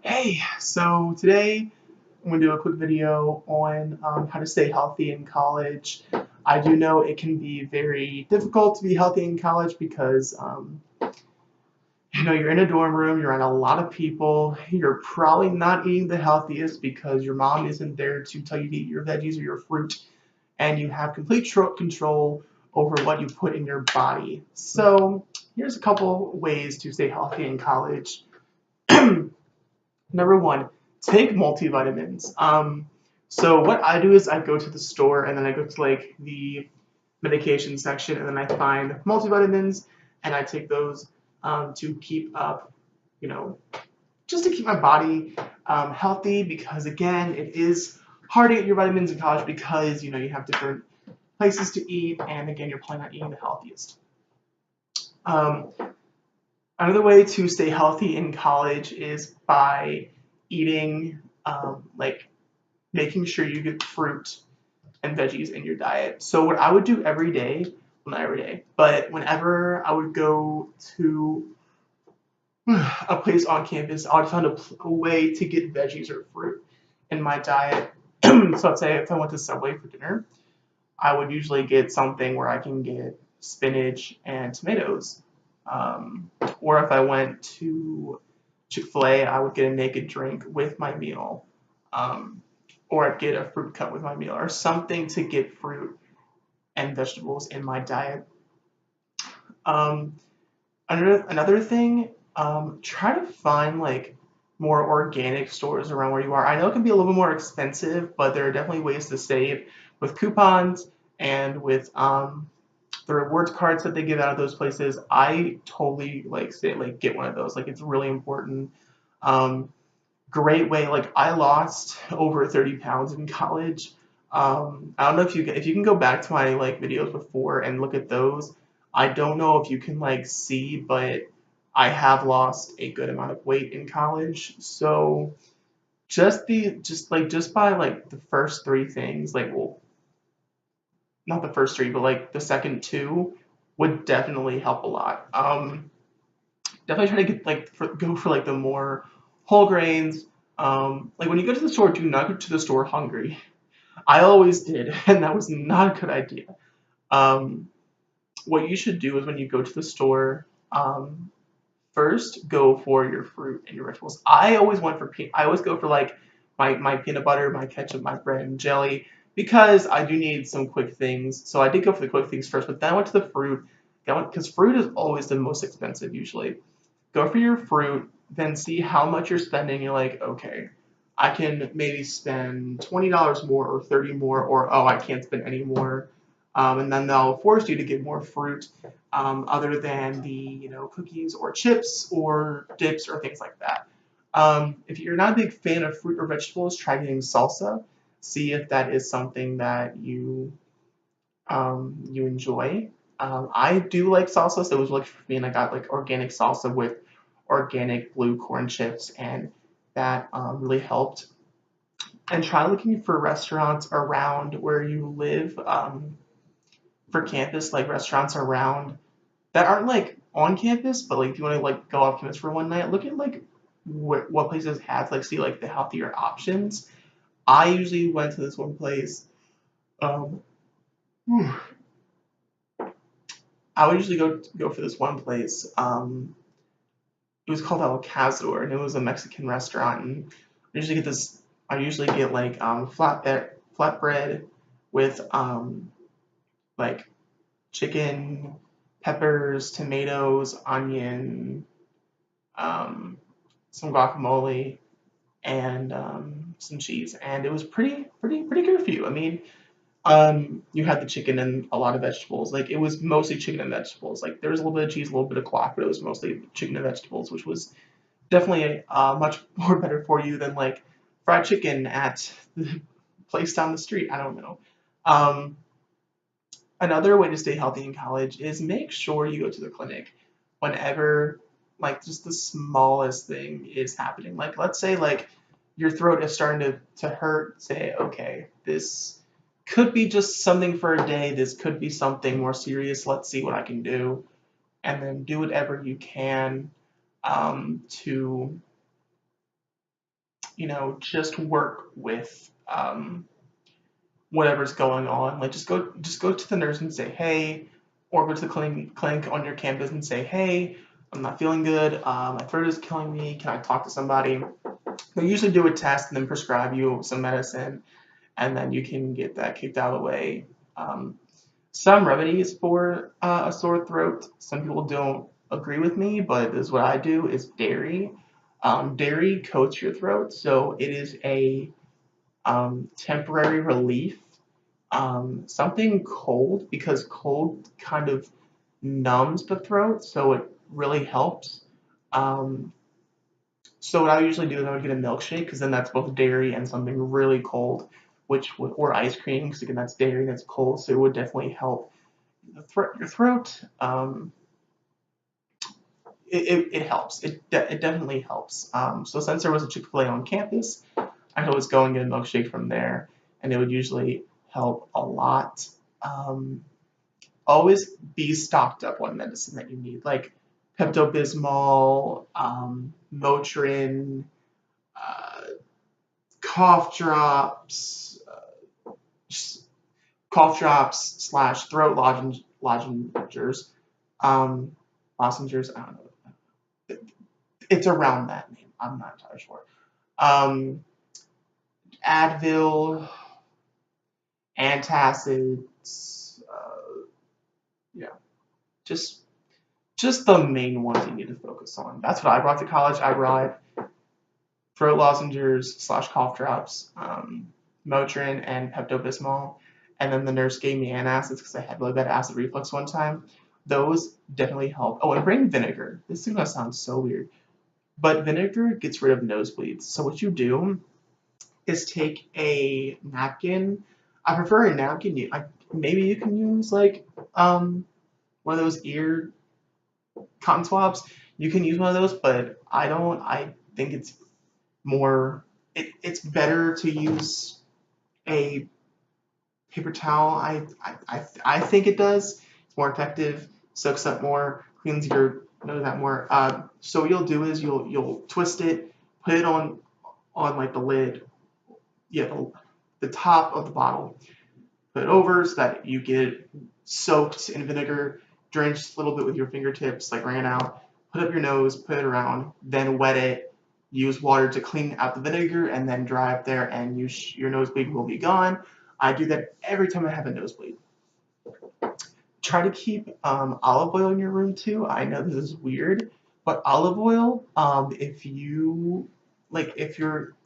Hey, so today I'm going to do a quick video on how to stay healthy in college. I do know it can be very difficult to be healthy in college because you're in a dorm room, you're around a lot of people, you're probably not eating the healthiest because your mom isn't there to tell you to eat your veggies or your fruit, and you have complete control over what you put in your body. So here's a couple ways to stay healthy in college. Number one, take multivitamins. So what I do is I go to the store and then I go to like the medication section and then I find multivitamins and I take those to keep up, you know, just to keep my body healthy because again, it is hard to get your vitamins in college because you have different places to eat and again, you're probably not eating the healthiest. Um, Another way to stay healthy in college is by eating, like making sure you get fruit and veggies in your diet. So what I would do every day, well, not every day, but whenever I would go to a place on campus, I would find a way to get veggies or fruit in my diet. So let's say if I went to Subway for dinner, I would usually get something where I can get spinach and tomatoes. Or if I went to Chick-fil-A, I would get a naked drink with my meal. Um, or I'd get a fruit cut with my meal or something to get fruit and vegetables in my diet. Um, another thing, try to find like more organic stores around where you are. I know it can be a little bit more expensive, but there are definitely ways to save with coupons and with the rewards cards that they give out of those places. I totally like say like get one of those. Like it's really important. Um, Great way. Like I lost over 30 pounds in college. I don't know if you can go back to my like videos before and look at those. I don't know if you can like see, but I have lost a good amount of weight in college. So just by like the first three things, like well, not the first three, but like the second two would definitely help a lot. Definitely try to get like go for like the more whole grains. Like when you go to the store, do not go to the store hungry. I always did, and that was not a good idea. Um, what you should do is when you go to the store, first go for your fruit and your vegetables. I always go for like my peanut butter, my ketchup, my bread and jelly because I do need some quick things. So I did go for the quick things first, but then I went to the fruit. Because fruit is always the most expensive usually. Go for your fruit, then see how much you're spending. You're like, okay, I can maybe spend $20 more or 30 more, or oh, I can't spend any more. And then they'll force you to get more fruit other than the cookies or chips or dips or things like that. If you're not a big fan of fruit or vegetables, try getting salsa. See if that is something that you enjoy. I do like salsa, so it was lucky for me, and I got like organic salsa with organic blue corn chips, and that really helped. And try looking for restaurants around where you live for campus, like restaurants around that aren't like on campus, but like if you want to like go off campus for one night, look at like what places have like see like the healthier options. I usually went to this one place. Um, I would usually go for this one place. It was called El Cazador, and it was a Mexican restaurant. And I usually get this. I usually get like flatbread with like chicken, peppers, tomatoes, onion, um, some guacamole, and some cheese. And it was pretty good for you. I mean, you had the chicken and a lot of vegetables. Like it was mostly chicken and vegetables. Like there was a little bit of cheese, a little bit of guac, but it was mostly chicken and vegetables, which was definitely much more better for you than like fried chicken at the place down the street. I don't know. Um, Another way to stay healthy in college is make sure you go to the clinic whenever like just the smallest thing is happening. Like let's say like your throat is starting to hurt. Say, okay, this could be just something for a day. This could be something more serious. Let's see what I can do. And then do whatever you can to just work with whatever's going on. Like just go to the nurse and say, hey, or go to the clinic on your campus and say, hey, I'm not feeling good. My throat is killing me. Can I talk to somebody? They'll usually do a test and then prescribe you some medicine, and then you can get that kicked out of the way. Um, some remedies for a sore throat. Some people don't agree with me, but this is what I do: is dairy. Dairy coats your throat, so it is a temporary relief. Something cold, because cold kind of numbs the throat, so it really helps. Um, so what I usually do is I would get a milkshake, because then that's both dairy and something really cold, or ice cream, because again that's dairy that's cold, so it would definitely help your throat. It helps. It definitely helps. So since there was a Chick-fil-A on campus, I could always go and get a milkshake from there, and it would usually help a lot. Um, Always be stocked up on medicine that you need, like Pepto Bismol, Motrin, uh, cough drops, slash throat lozengers, um, lozengers. I don't know. It's around that name. I'm not entirely sure. Advil, antacids. Yeah, just just the main ones you need to focus on. That's what I brought to college. I brought throat lozengers slash cough drops, Motrin and Pepto Bismol, and then the nurse gave me antacids because I had really bad acid reflux one time. Those definitely help. Oh, and bring vinegar. This is gonna sound so weird, but vinegar gets rid of nosebleeds. So what you do is take a napkin. I prefer a napkin. Maybe you can use like one of those ear cotton swabs. You can use one of those, but I don't. I think it's more. It's better to use a paper towel. I think it does. It's more effective, soaks up more, cleans your nose out more. So what you'll do is you'll twist it, put it on like the lid, yeah, the top of the bottle. Put it over so that you get it soaked in vinegar, drenched a little bit with your fingertips, like ran out. Put up your nose, put it around, then wet it. Use water to clean out the vinegar, and then dry up there, and your nosebleed will be gone. I do that every time I have a nosebleed. Try to keep olive oil in your room too. I know this is weird, but olive oil, if your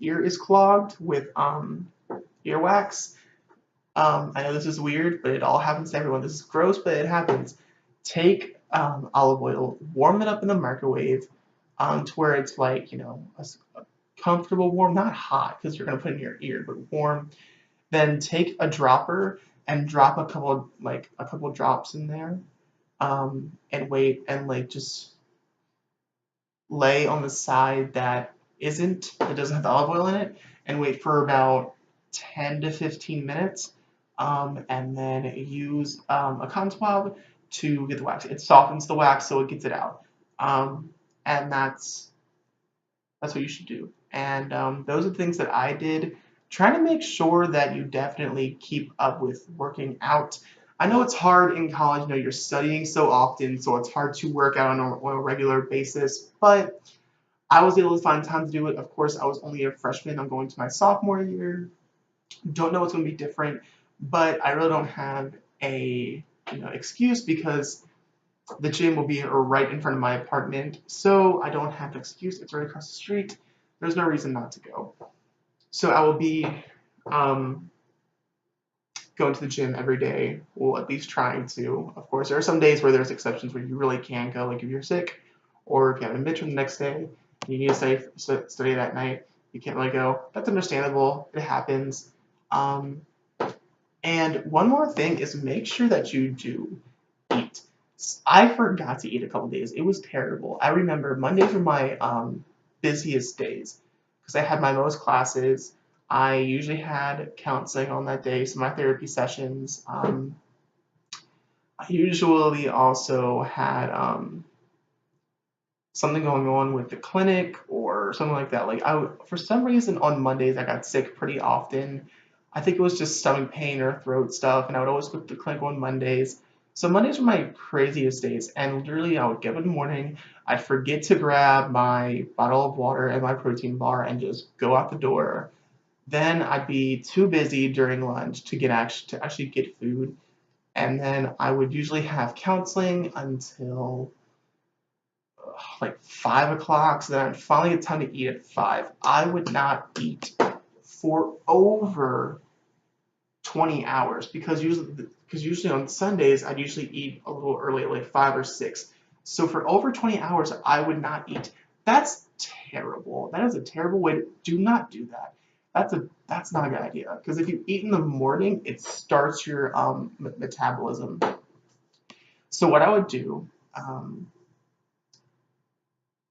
ear is clogged with earwax, I know this is weird, but it all happens to everyone. This is gross, but it happens. Take olive oil, warm it up in the microwave to where it's like, a comfortable warm, not hot because you're going to put it in your ear, but warm. Then take a dropper and drop a couple drops in there, and wait, and like just lay on the side that doesn't have the olive oil in it, and wait for about 10 to 15 minutes, and then use a cotton swab to get the wax. It softens the wax so it gets it out, and that's what you should do. And those are the things that I did. Try to make sure that you definitely keep up with working out. I know it's hard in college. You're studying so often, so it's hard to work out on a regular basis. But I was able to find time to do it. Of course, I was only a freshman. I'm going to my sophomore year. Don't know what's going to be different, but I really don't have a excuse because the gym will be right in front of my apartment, so I don't have an excuse. It's right across the street. There's no reason not to go. So I will be um, going to the gym every day, or at least trying to. Of course, there are some days where there's exceptions where you really can't go, like if you're sick, or if you have a midterm the next day, and you need to study that night, you can't really go. That's understandable. It happens. Um, and one more thing is make sure that you do eat. I forgot to eat a couple days. It was terrible. I remember Mondays were my busiest days because I had my most classes. I usually had counseling on that day, so my therapy sessions. I usually also had something going on with the clinic or something like that. Like for some reason on Mondays I got sick pretty often. I think it was just stomach pain or throat stuff, and I would always go to the clinic on Mondays. So Mondays were my craziest days, and literally I would get up in the morning, I'd forget to grab my bottle of water and my protein bar and just go out the door. Then I'd be too busy during lunch to actually get food, and then I would usually have counseling until like 5 o'clock. So then I'd finally get time to eat at 5. I would not eat for over 20 hours because usually on Sundays I'd usually eat a little early, like 5 or 6. So for over 20 hours I would not eat. That's terrible. That is a terrible way to do not do that. That's not a good idea because if you eat in the morning, it starts your metabolism. So what I would do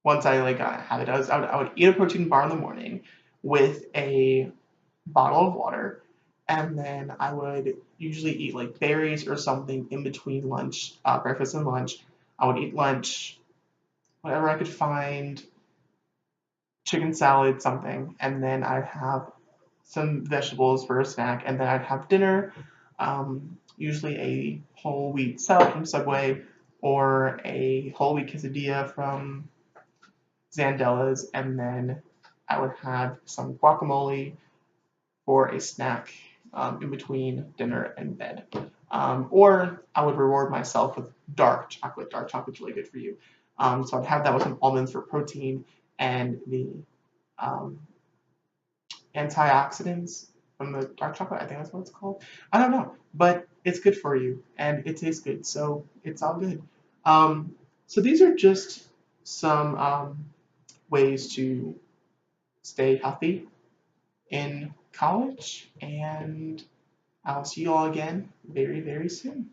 once I like have it, I would eat a protein bar in the morning with a bottle of water, and then I would usually eat like berries or something in between lunch, breakfast and lunch. I would eat lunch, whatever I could find, chicken salad, something, and then I'd have some vegetables for a snack, and then I'd have dinner, usually a whole wheat salad from Subway or a whole wheat quesadilla from Zandella's, and then I would have some guacamole for a snack in between dinner and bed. Or I would reward myself with dark chocolate. Dark chocolate's really good for you. So I'd have that with some almonds for protein and the um, antioxidants from the dark chocolate. I think that's what it's called. I don't know, but it's good for you and it tastes good, so it's all good. So these are just some ways to stay healthy in college, and I'll see you all again very, very soon.